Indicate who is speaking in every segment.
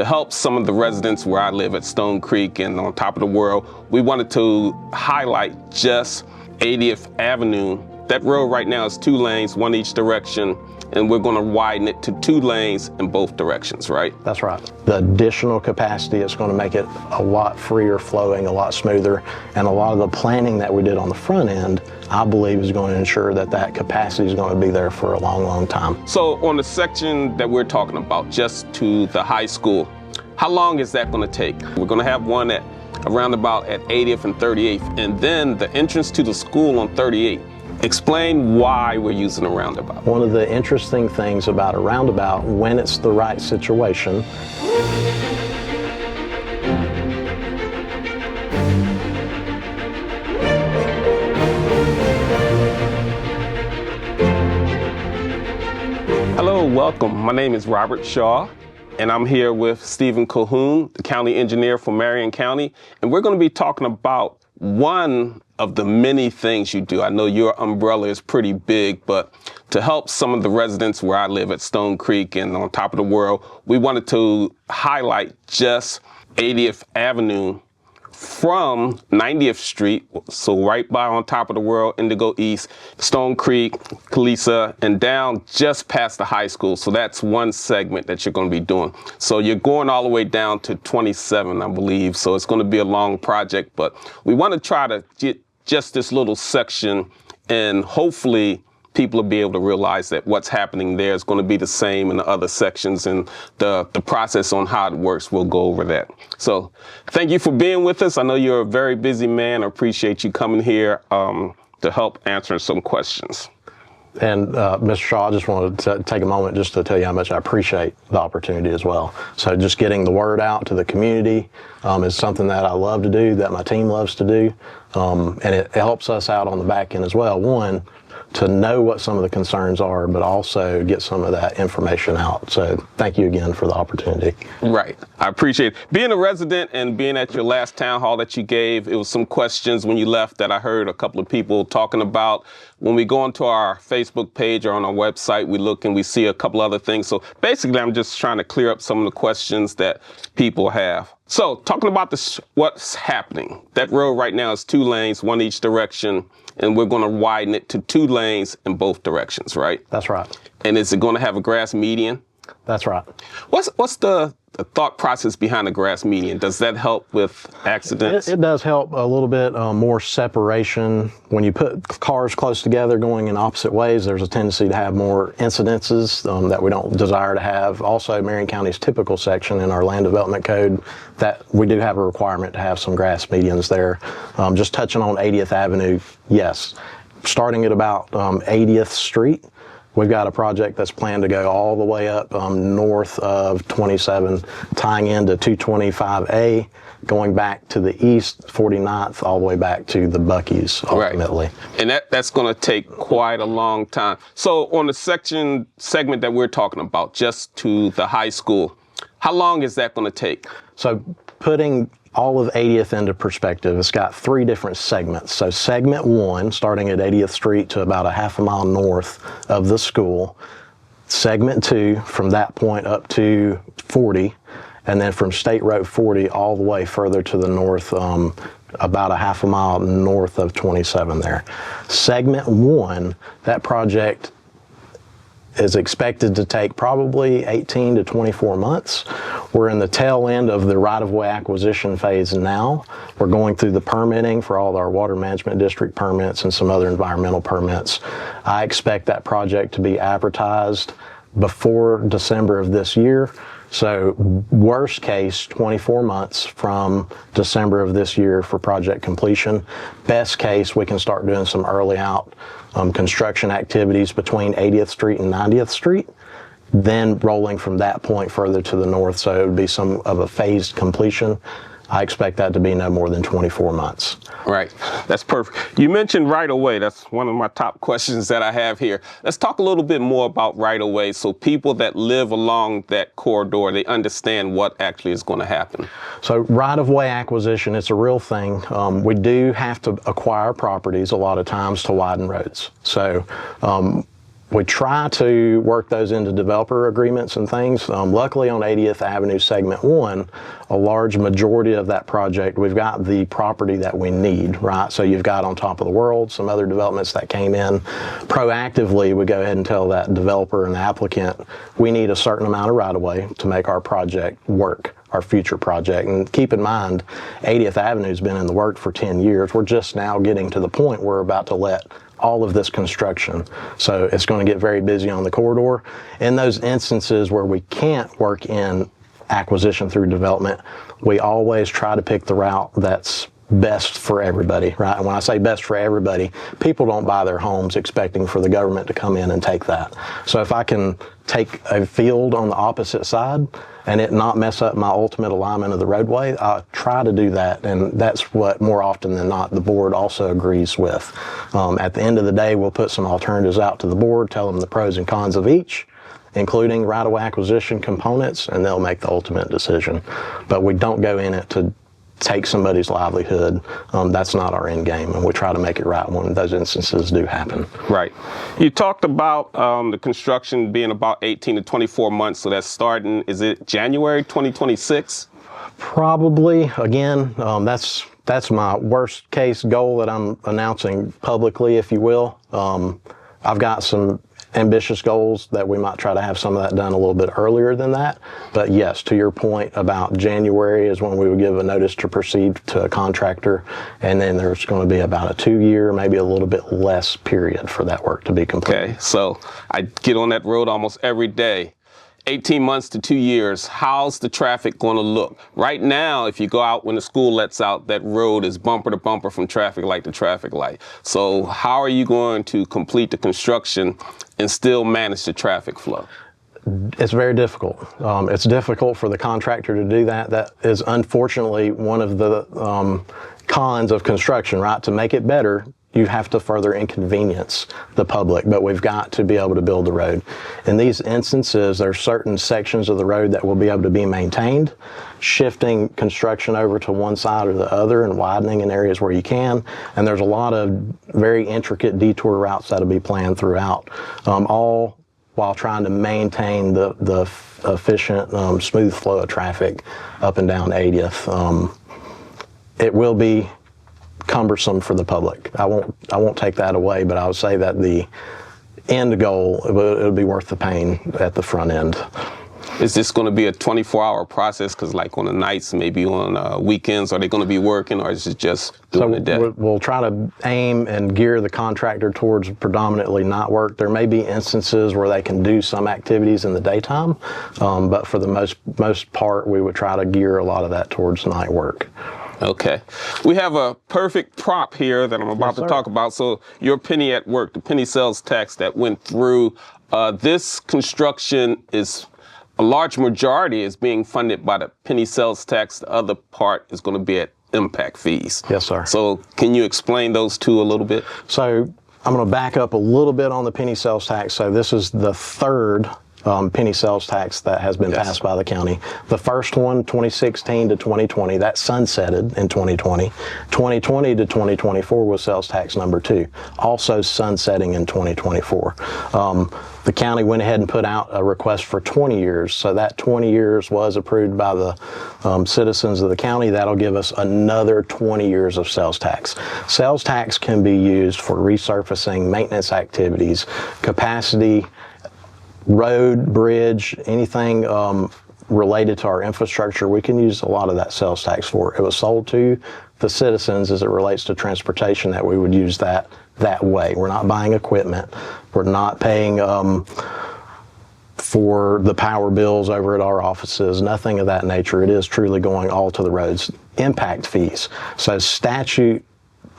Speaker 1: to help some of the residents where I live at Stone Creek and on top of the world, we wanted to highlight just 80th Avenue. That road right now is 2 lanes, 1 each direction, and we're going to widen it to 2 lanes in both directions, right?
Speaker 2: That's right. The additional capacity is going to make it a lot freer flowing, a lot smoother, and a lot of the planning that we did on the front end, I believe, is going to ensure that that capacity is going to be there for a long, long time.
Speaker 1: So on the section that we're talking about, just to the high school, how long is that going to take? We're going to have one at a roundabout at 80th and 38th, and then the entrance to the school on 38th. Explain why we're using a roundabout.
Speaker 2: One of the interesting things about a roundabout, when it's the right situation,
Speaker 1: Hello, welcome. My name is Robert Shaw, and I'm here with Steven Cohoon, the county engineer for Marion County, and we're going to be talking about one of the many things you do. I know your umbrella is pretty big, but to help some of the residents where I live at Stone Creek and on top of the world, we wanted to highlight just 80th Avenue from 90th Street, so right by on top of the world, Indigo East, Stone Creek, Calesa, and down just past the high school. So that's one segment that you're going to be doing. So you're going all the way down to 27, I believe. So it's going to be a long project, but we want to try to get just this little section, and hopefully people will be able to realize that what's happening there is going to be the same in the other sections, and the process on how it works, we'll go over that. So thank you for being with us. I know you're a very busy man. I appreciate you coming here to help answer some questions.
Speaker 2: And Mr. Shaw, I just wanted to take a moment just to tell you how much I appreciate the opportunity as well. So just getting the word out to the community is something that I love to do, that my team loves to do, and it helps us out on the back end as well. One, to know what some of the concerns are, but also get some of that information out. So thank you again for the opportunity.
Speaker 1: Right. I appreciate it. Being a resident and being at your last town hall that you gave, it was some questions when you left that I heard a couple of people talking about. When we go onto our Facebook page or on our website, we look and we see a couple other things. So basically, I'm just trying to clear up some of the questions that people have. So talking about this, what's happening. That road right now is 2 lanes, 1 each direction, and we're going to widen it to 2 lanes in both directions, right?
Speaker 2: That's right.
Speaker 1: And is it going to have a grass median?
Speaker 2: That's right.
Speaker 1: What's the thought process behind the grass median? Does that help with accidents?
Speaker 2: It does help a little bit more separation. When you put cars close together going in opposite ways, there's a tendency to have more incidences that we don't desire to have. Also, Marion County's typical section in our land development code, that we do have a requirement to have some grass medians there. Just touching on 80th Avenue, yes. Starting at about 80th Street, we've got a project that's planned to go all the way up north of 27, tying into 225A, going back to the east, 49th, all the way back to the Buc-ee's ultimately.
Speaker 1: Right. And that's going to take quite a long time. So on the segment that we're talking about, just to the high school, how long is that going to take?
Speaker 2: So putting all of 80th into perspective, it's got 3 different segments. So segment 1, starting at 80th Street to about a half a mile north of the school. Segment 2, from that point up to 40, and then from State Road 40 all the way further to the north, about a half a mile north of 27 there. Segment 1, that project is expected to take probably 18 to 24 months. We're in the tail end of the right-of-way acquisition phase now. We're going through the permitting for all our water management district permits and some other environmental permits. I expect that project to be advertised before December of this year. So worst case, 24 months from December of this year for project completion. Best case, we can start doing some early out construction activities between 80th Street and 90th Street, then rolling from that point further to the north. So it would be some of a phased completion. I expect that to be no more than 24 months.
Speaker 1: Right. That's perfect. You mentioned right-of-way. That's one of my top questions that I have here. Let's talk a little bit more about right-of-way so people that live along that corridor, they understand what actually is going to happen.
Speaker 2: So right-of-way acquisition, it's a real thing. We do have to acquire properties a lot of times to widen roads. So We try to work those into developer agreements and things. Luckily on 80th Avenue Segment 1, a large majority of that project, we've got the property that we need, right? So you've got on top of the world, some other developments that came in. Proactively, we go ahead and tell that developer and the applicant, we need a certain amount of right-of-way to make our project work, our future project. And keep in mind, 80th Avenue's been in the work for 10 years. We're just now getting to the point where we're about to let all of this construction. So it's going to get very busy on the corridor. In those instances where we can't work in acquisition through development, we always try to pick the route that's best for everybody, right? And when I say best for everybody, people don't buy their homes expecting for the government to come in and take that. So if I can take a field on the opposite side and it not mess up my ultimate alignment of the roadway, I try to do that. And that's what more often than not the board also agrees with. At the end of the day, we'll put some alternatives out to the board, tell them the pros and cons of each, including right-of-way acquisition components, and they'll make the ultimate decision. But we don't go in it to take somebody's livelihood. That's not our end game, and we try to make it right when those instances do happen.
Speaker 1: Right. You talked about the construction being about 18 to 24 months, so that's starting, is it January 2026?
Speaker 2: Probably. Again, that's my worst case goal that I'm announcing publicly, if you will. I've got some ambitious goals that we might try to have some of that done a little bit earlier than that. But yes, to your point about January is when we would give a notice to proceed to a contractor, and then there's going to be about a 2-year, maybe a little bit less period for that work to be completed.
Speaker 1: Okay, so I get on that road almost every day. 18 months to 2 years, how's the traffic going to look? Right now, if you go out when the school lets out, that road is bumper to bumper from traffic light to traffic light. So how are you going to complete the construction and still manage the traffic flow?
Speaker 2: It's very difficult. It's difficult for the contractor to do that. That is unfortunately one of the cons of construction, right? To make it better, you have to further inconvenience the public, but we've got to be able to build the road. In these instances, there are certain sections of the road that will be able to be maintained, shifting construction over to one side or the other and widening in areas where you can. And there's a lot of very intricate detour routes that'll be planned throughout, all while trying to maintain the efficient, smooth flow of traffic up and down 80th. It will be cumbersome for the public. I won't take that away, but I would say that the end goal, it'll be worth the pain at the front end.
Speaker 1: Is this going to be a 24-hour process? Because like on the nights, maybe on weekends, are they going to be working, or is it just during the day?
Speaker 2: We'll try to aim and gear the contractor towards predominantly night work. There may be instances where they can do some activities in the daytime, but for the most part, we would try to gear a lot of that towards night work.
Speaker 1: Okay. We have a perfect prop here that I'm about to talk about. So your penny at work, the penny sales tax that went through, this construction is, a large majority is being funded by the penny sales tax. The other part is going to be at impact fees.
Speaker 2: Yes, sir.
Speaker 1: So can you explain those two a little bit?
Speaker 2: So I'm going to back up a little bit on the penny sales tax. So this is the third penny sales tax that has been passed by the county. The first one, 2016 to 2020, that sunsetted in 2020. 2020 to 2024 was sales tax number 2, also sunsetting in 2024. The county went ahead and put out a request for 20 years. So that 20 years was approved by the citizens of the county. That'll give us another 20 years of sales tax. Sales tax can be used for resurfacing, maintenance activities, capacity, road, bridge, anything related to our infrastructure. We can use a lot of that sales tax for. It was sold to the citizens as it relates to transportation, that we would use that way. We're not buying equipment. We're not paying for the power bills over at our offices, nothing of that nature. It is truly going all to the roads. Impact fees. So statute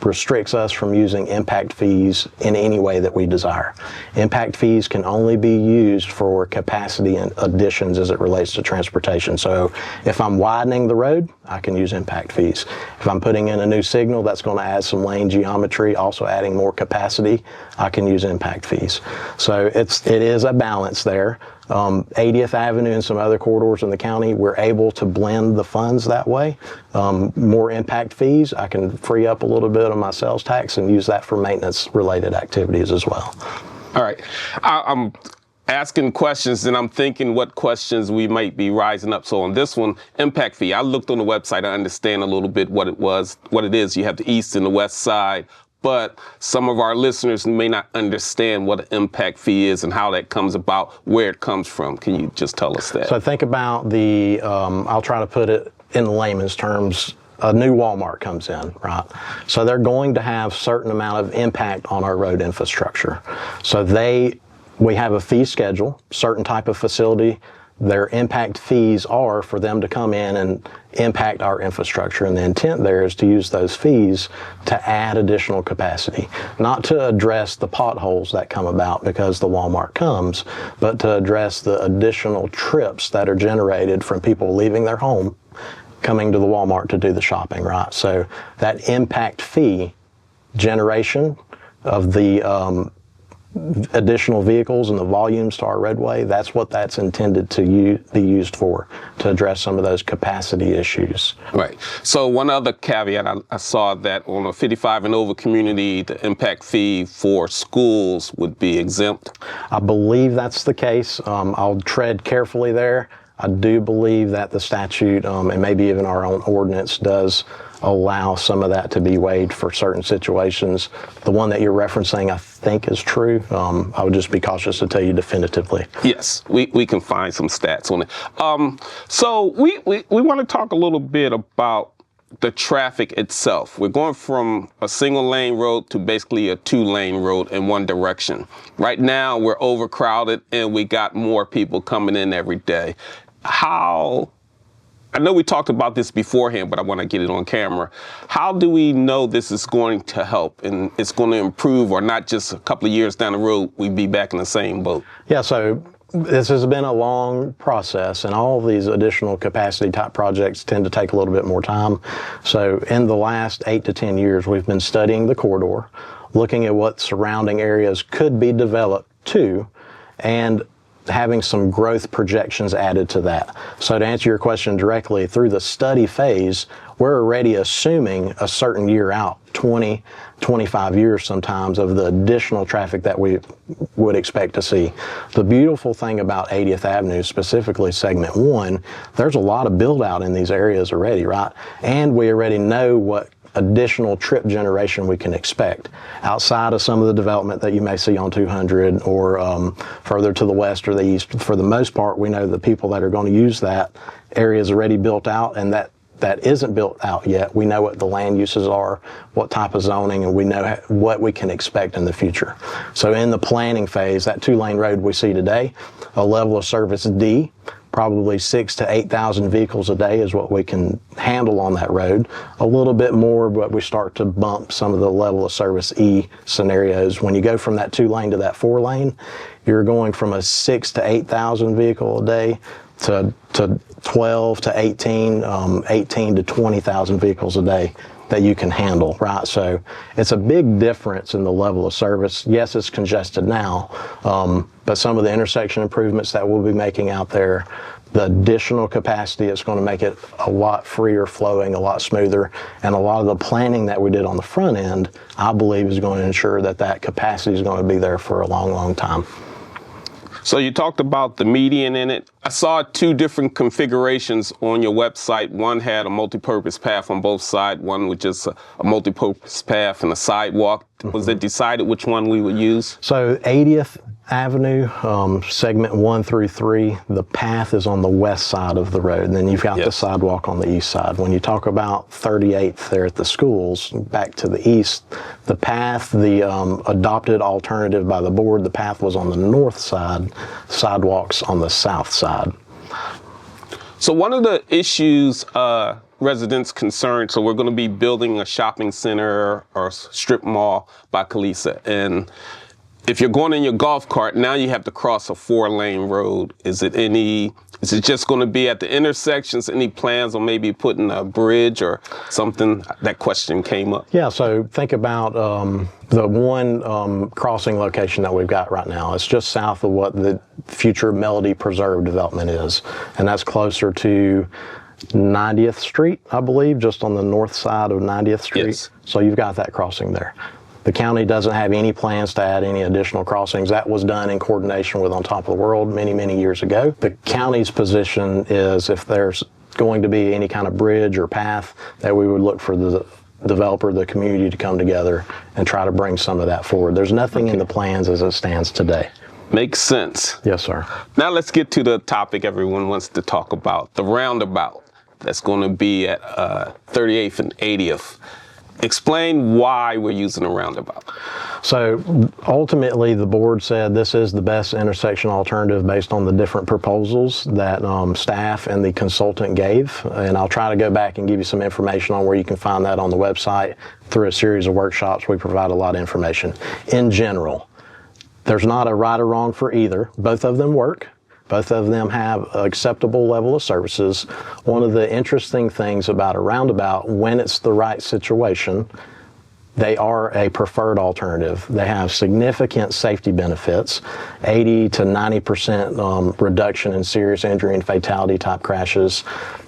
Speaker 2: restricts us from using impact fees in any way that we desire. Impact fees can only be used for capacity and additions as it relates to transportation. So if I'm widening the road, I can use impact fees. If I'm putting in a new signal that's going to add some lane geometry, also adding more capacity, I can use impact fees. So it is a balance there. 80th Avenue and some other corridors in the county, we're able to blend the funds that way. More impact fees, I can free up a little bit of my sales tax and use that for maintenance related activities as well.
Speaker 1: All right. I'm asking questions and I'm thinking what questions we might be rising up. So on this one, impact fee, I looked on the website. I understand a little bit what it is. You have the east and the west side, but some of our listeners may not understand what an impact fee is and how that comes about, where it comes from. Can you just tell us that?
Speaker 2: So think about I'll try to put it in layman's terms. A new Walmart comes in, right? So they're going to have certain amount of impact on our road infrastructure. So we have a fee schedule, certain type of facility. Their impact fees are for them to come in and impact our infrastructure. And the intent there is to use those fees to add additional capacity, not to address the potholes that come about because the Walmart comes, but to address the additional trips that are generated from people leaving their home coming to the Walmart to do the shopping, right? So that impact fee generation of the additional vehicles and the volumes to our roadway, that's what that's intended to be used for, to address some of those capacity issues.
Speaker 1: Right. So one other caveat, I saw that on a 55 and over community, the impact fee for schools would be exempt.
Speaker 2: I believe that's the case. I'll tread carefully there. I do believe that the statute, and maybe even our own ordinance, does allow some of that to be waived for certain situations. The one that you're referencing, I think, is true. I would just be cautious to tell you definitively.
Speaker 1: Yes, we can find some stats on it. So we want to talk a little bit about the traffic itself. We're going from a single lane road to basically a 2-lane road in one direction. Right now, we're overcrowded and we got more people coming in every day. I know we talked about this beforehand, but I want to get it on camera. How do we know this is going to help and it's going to improve, or not just a couple of years down the road, we'd be back in the same boat?
Speaker 2: Yeah, so this has been a long process, and all of these additional capacity type projects tend to take a little bit more time. So in the last 8 to 10 years, we've been studying the corridor, looking at what surrounding areas could be developed to, and having some growth projections added to that. So to answer your question directly, through the study phase, we're already assuming a certain year out, 20, 25 years sometimes, of the additional traffic that we would expect to see. The beautiful thing about 80th Avenue, specifically segment 1, there's a lot of build out in these areas already, right? And we already know what additional trip generation we can expect outside of some of the development that you may see on 200 or further to the west or the east. For the most part, we know the people that are going to use that area is already built out, and that isn't built out yet. We know what the land uses are, what type of zoning, and we know what we can expect in the future. So in the planning phase, that 2-lane road we see today, a level of service D, probably 6,000 to 8,000 vehicles a day is what we can handle on that road. A little bit more, but we start to bump some of the level of service E scenarios. When you go from that 2-lane to that 4-lane, you're going from a 6,000 to 8,000 vehicle a day to 12 to 18, 18 to 20,000 vehicles a day that you can handle, right? So it's a big difference in the level of service. Yes, it's congested now, but some of the intersection improvements that we'll be making out there, the additional capacity, it's going to make it a lot freer flowing, a lot smoother, and a lot of the planning that we did on the front end, I believe, is going to ensure that that capacity is going to be there for a long, long time.
Speaker 1: So you talked about the median in it. I saw 2 different configurations on your website. One had a multi-purpose path on both sides. One with just a multi-purpose path and a sidewalk. Was it decided which one we would use?
Speaker 2: So 80th Avenue, segment 1 through 3, the path is on the west side of the road, and then you've got the sidewalk on the east side. When you talk about 38th there at the schools, back to the east, the path, the adopted alternative by the board, the path was on the north side, sidewalks on the south side.
Speaker 1: So one of the issues residents concerned, so we're going to be building a shopping center or strip mall by Calesa, and if you're going in your golf cart, now you have to cross a 4-lane road. Is it just going to be at the intersections? Any plans on maybe putting a bridge or something? That question came up.
Speaker 2: Yeah, so think about the one crossing location that we've got right now. It's just south of what the future Melody Preserve development is, and that's closer to 90th Street, I believe, just on the north side of 90th Street.
Speaker 1: Yes.
Speaker 2: So you've got that crossing there. The county doesn't have any plans to add any additional crossings. That was done in coordination with On Top of the World many, many years ago. The county's position is if there's going to be any kind of bridge or path, that we would look for the developer, the community to come together and try to bring some of that forward. There's nothing in the plans as it stands today.
Speaker 1: Makes sense.
Speaker 2: Yes, sir.
Speaker 1: Now let's get to the topic everyone wants to talk about, the roundabout that's going to be at 38th and 80th. Explain why we're using a roundabout.
Speaker 2: So ultimately, the board said this is the best intersection alternative based on the different proposals that staff and the consultant gave. And I'll try to go back and give you some information on where you can find that on the website. Through a series of workshops, we provide a lot of information. In general, there's not a right or wrong for either. Both of them work. Both of them have an acceptable level of services. One of the interesting things about a roundabout, when it's the right situation, they are a preferred alternative. They have significant safety benefits, 80 to 90% reduction in serious injury and fatality type crashes.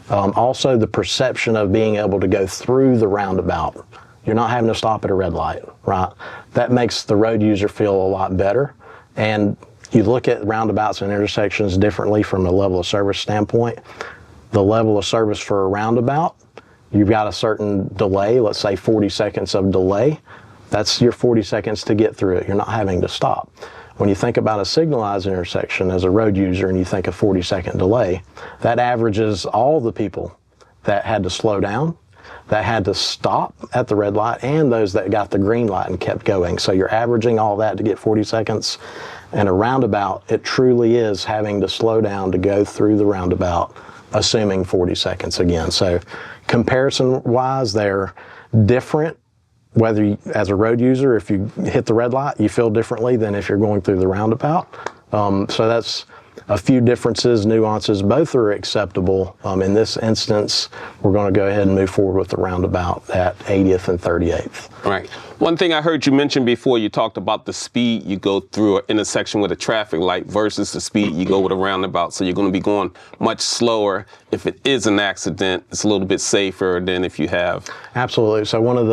Speaker 2: Also, the perception of being able to go through the roundabout. You're not having to stop at a red light, right? That makes the road user feel a lot better. And you look at roundabouts and intersections differently from a level of service standpoint. The level of service for a roundabout, you've got a certain delay, let's say 40 seconds of delay. That's your 40 seconds to get through it. You're not having to stop. When you think about a signalized intersection as a road user and you think a 40-second delay, that averages all the people that had to slow down, that had to stop at the red light, and those that got the green light and kept going. So you're averaging all that to get 40 seconds. And a roundabout, it truly is having to slow down to go through the roundabout, assuming 40 seconds again. So comparison-wise, they're different. Whether you, as a road user, if you hit the red light, you feel differently than if you're going through the roundabout. So that's a few differences, nuances. Both are acceptable. In this instance, we're going to go ahead and move forward with the roundabout at 80th and 38th.
Speaker 1: Right. One thing I heard you mention before, you talked about the speed you go through an intersection with a traffic light versus the speed you go with a roundabout. So you're going to be going much slower. If it is an accident, it's a little bit safer than if you have.
Speaker 2: Absolutely. So one of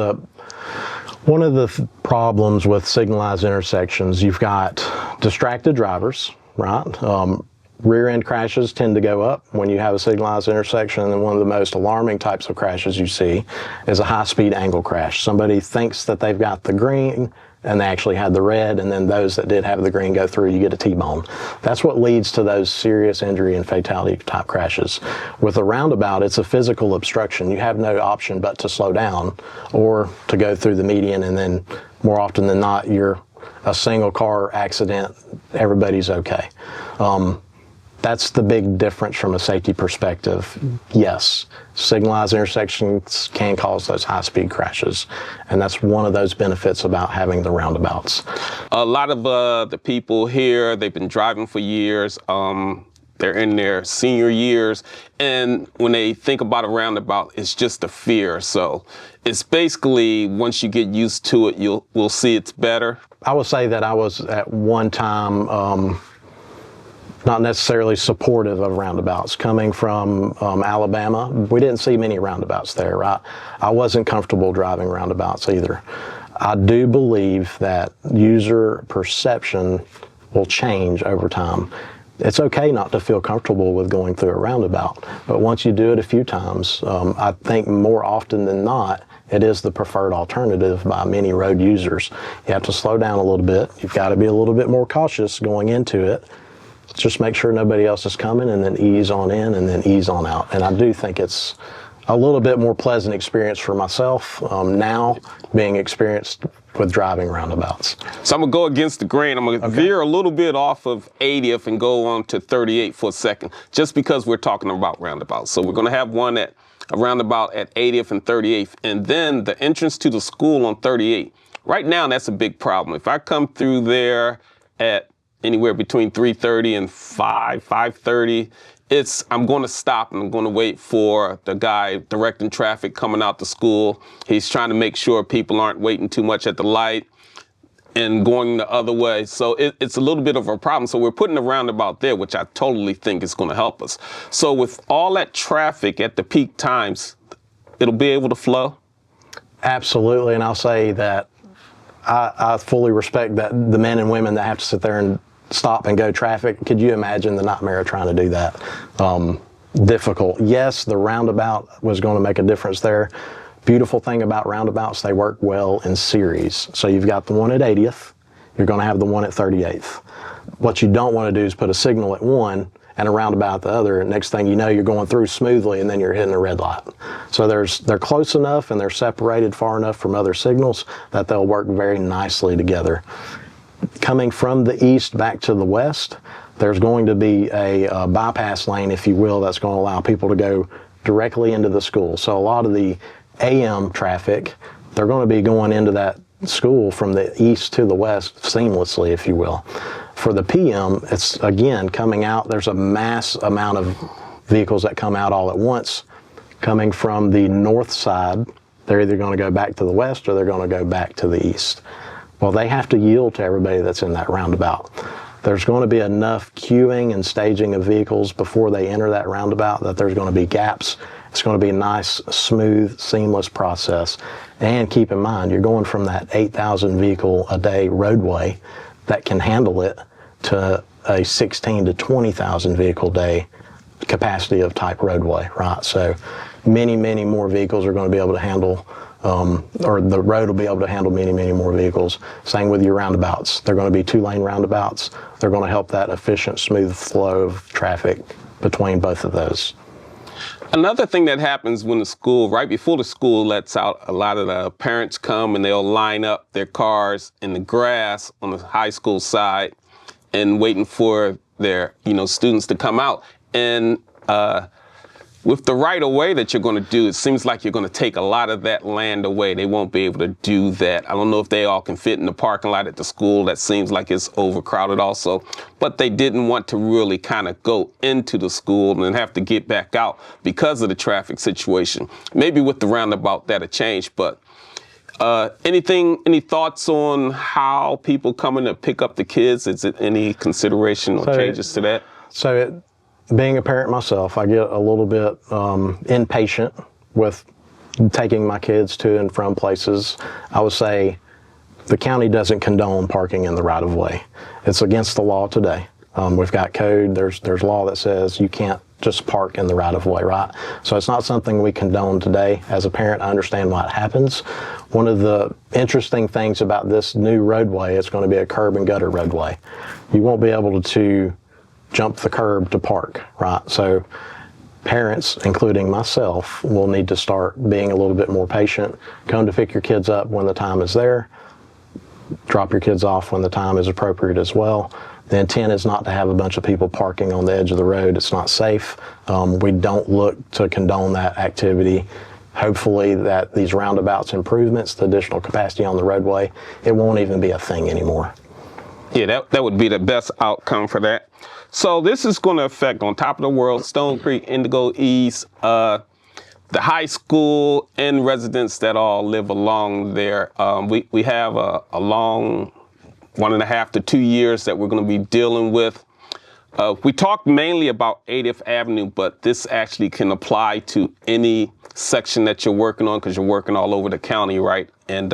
Speaker 2: the problems with signalized intersections, you've got distracted drivers, right? Rear end crashes tend to go up when you have a signalized intersection, and one of the most alarming types of crashes you see is a high-speed angle crash. Somebody thinks that they've got the green and they actually had the red, and then those that did have the green go through, you get a T-bone. That's what leads to those serious injury and fatality type crashes. With a roundabout, it's a physical obstruction. You have no option but to slow down or to go through the median, and then more often than not, you're a single car accident, everybody's okay. That's the big difference from a safety perspective. Yes, signalized intersections can cause those high-speed crashes, and that's one of those benefits about having the roundabouts.
Speaker 1: A lot of the people here, they've been driving for years. They're in their senior years, and when they think about a roundabout, it's just a fear. So it's basically, once you get used to it, we'll see it's better.
Speaker 2: I would say that I was at one time not necessarily supportive of roundabouts. Coming from Alabama, we didn't see many roundabouts there, right? I wasn't comfortable driving roundabouts either. I do believe that user perception will change over time. It's okay not to feel comfortable with going through a roundabout, but once you do it a few times, I think more often than not, it is the preferred alternative by many road users. You have to slow down a little bit. You've got to be a little bit more cautious going into it. Just make sure nobody else is coming, and then ease on in and then ease on out. And I do think it's a little bit more pleasant experience for myself now, being experienced with driving roundabouts.
Speaker 1: So I'm gonna go against the grain. I'm gonna veer a little bit off of 80th and go on to 38 for a second, just because we're talking about roundabouts. So we're gonna have one at a roundabout at 80th and 38th, and then the entrance to the school on 38. Right now, that's a big problem. If I come through there at anywhere between 3:30 and 5:30, I'm going to stop and I'm going to wait for the guy directing traffic coming out the school. He's trying to make sure people aren't waiting too much at the light and going the other way. So it's a little bit of a problem. So we're putting a roundabout there, which I totally think is going to help us. So with all that traffic at the peak times, it'll be able to flow?
Speaker 2: Absolutely, and I'll say that I fully respect that the men and women that have to sit there and stop and go traffic. Could you imagine the nightmare of trying to do that? Difficult. Yes, the roundabout was going to make a difference there. Beautiful thing about roundabouts, they work well in series. So you've got the one at 80th, you're going to have the one at 38th. What you don't want to do is put a signal at one and a roundabout at the other, and next thing you know, you're going through smoothly and then you're hitting a red light. So they're close enough and they're separated far enough from other signals that they'll work very nicely together. Coming from the east back to the west, there's going to be a bypass lane, if you will, that's going to allow people to go directly into the school. So a lot of the AM traffic, they're going to be going into that school from the east to the west seamlessly, if you will. For the PM, it's again coming out. There's a mass amount of vehicles that come out all at once. Coming from the north side, they're either going to go back to the west or they're going to go back to the east. Well, they have to yield to everybody that's in that roundabout. There's going to be enough queuing and staging of vehicles before they enter that roundabout that there's going to be gaps. It's going to be a nice, smooth, seamless process. And keep in mind, you're going from that 8,000 vehicle a day roadway that can handle it to a 16 to 20,000 vehicle day capacity of type roadway, right? So many, many more vehicles are going to be able to handle, or the road will be able to handle many, many more vehicles. Same with your roundabouts. They're going to be 2-lane roundabouts. They're going to help that efficient, smooth flow of traffic between both of those.
Speaker 1: Another thing that happens when the school, right before the school lets out, a lot of the parents come and they'll line up their cars in the grass on the high school side and waiting for their, students to come out. And with the right of way that you're going to do, it seems like you're going to take a lot of that land away. They won't be able to do that. I don't know if they all can fit in the parking lot at the school. That seems like it's overcrowded also. But they didn't want to really kind of go into the school and have to get back out because of the traffic situation. Maybe with the roundabout that'll change. But any thoughts on how people coming to pick up the kids? Is it any consideration or changes to that?
Speaker 2: Being a parent myself, I get a little bit impatient with taking my kids to and from places. I would say the county doesn't condone parking in the right-of-way. It's against the law today. We've got code, there's law that says you can't just park in the right-of-way, right? So it's not something we condone today. As a parent, I understand why it happens. One of the interesting things about this new roadway, it's going to be a curb and gutter roadway. You won't be able to jump the curb to park, right? So parents, including myself, will need to start being a little bit more patient. Come to pick your kids up when the time is there. Drop your kids off when the time is appropriate as well. The intent is not to have a bunch of people parking on the edge of the road. It's not safe. We don't look to condone that activity. Hopefully that these roundabouts improvements, the additional capacity on the roadway, it won't even be a thing anymore.
Speaker 1: Yeah, that would be the best outcome for that. So this is going to affect, on top of the world, Stone Creek, Indigo East, the high school and residents that all live along there. We have a long 1.5 to 2 years that we're going to be dealing with. We talked mainly about 80th Avenue, but this actually can apply to any section that you're working on because you're working all over the county, right? And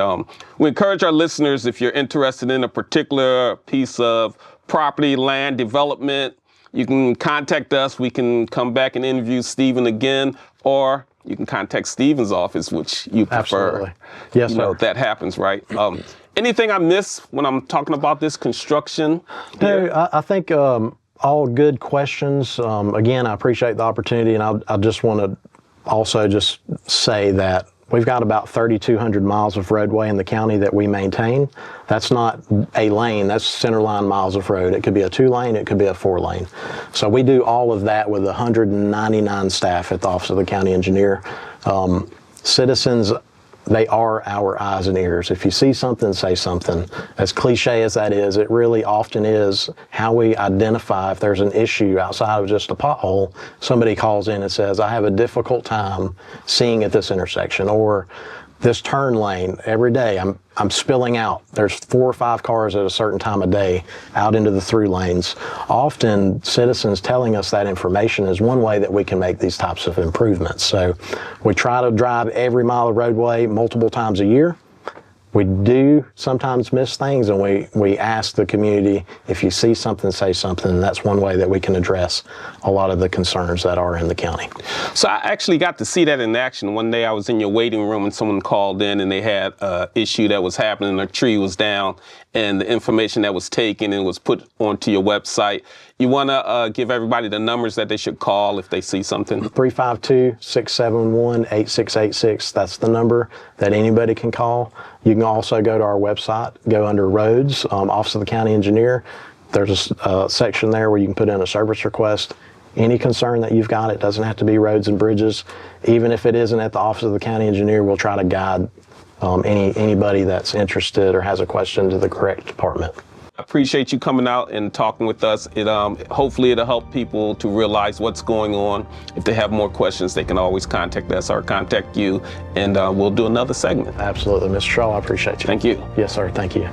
Speaker 1: we encourage our listeners, if you're interested in a particular piece of property, land development, you can contact us. We can come back and interview Steven again, or you can contact Steven's office, which you prefer.
Speaker 2: Absolutely. Yes, sir.
Speaker 1: That happens, right? Anything I miss when I'm talking about this construction?
Speaker 2: No, I think all good questions. Again, I appreciate the opportunity, and I just want to also just say that we've got about 3,200 miles of roadway in the county that we maintain. That's not a lane, that's centerline miles of road. It could be a 2-lane, it could be a 4-lane. So we do all of that with 199 staff at the Office of the County Engineer. Citizens, they are our eyes and ears. If you see something, say something. As cliche as that is, it really often is how we identify if there's an issue outside of just a pothole. Somebody calls in and says, I have a difficult time seeing at this intersection, or this turn lane every day, I'm spilling out. There's 4 or 5 cars at a certain time of day out into the through lanes. Often citizens telling us that information is one way that we can make these types of improvements. So we try to drive every mile of roadway multiple times a year. We do sometimes miss things, and we ask the community, if you see something, say something. And that's one way that we can address a lot of the concerns that are in the county.
Speaker 1: So I actually got to see that in action. One day I was in your waiting room and someone called in and they had an issue that was happening. A tree was down and the information that was taken and was put onto your website. You want to give everybody the numbers that they should call if they see something?
Speaker 2: 352-671-8686. That's the number that anybody can call. You can also go to our website, go under roads, Office of the County Engineer. There's a section there where you can put in a service request. Any concern that you've got, it doesn't have to be roads and bridges. Even if it isn't at the Office of the County Engineer, we'll try to guide anybody that's interested or has a question to the correct department.
Speaker 1: I appreciate you coming out and talking with us. Hopefully it'll help people to realize what's going on. If they have more questions, they can always contact us or contact you, and we'll do another segment.
Speaker 2: Absolutely. Mr. Shaw, I appreciate you.
Speaker 1: Thank you.
Speaker 2: Yes, sir. Thank you.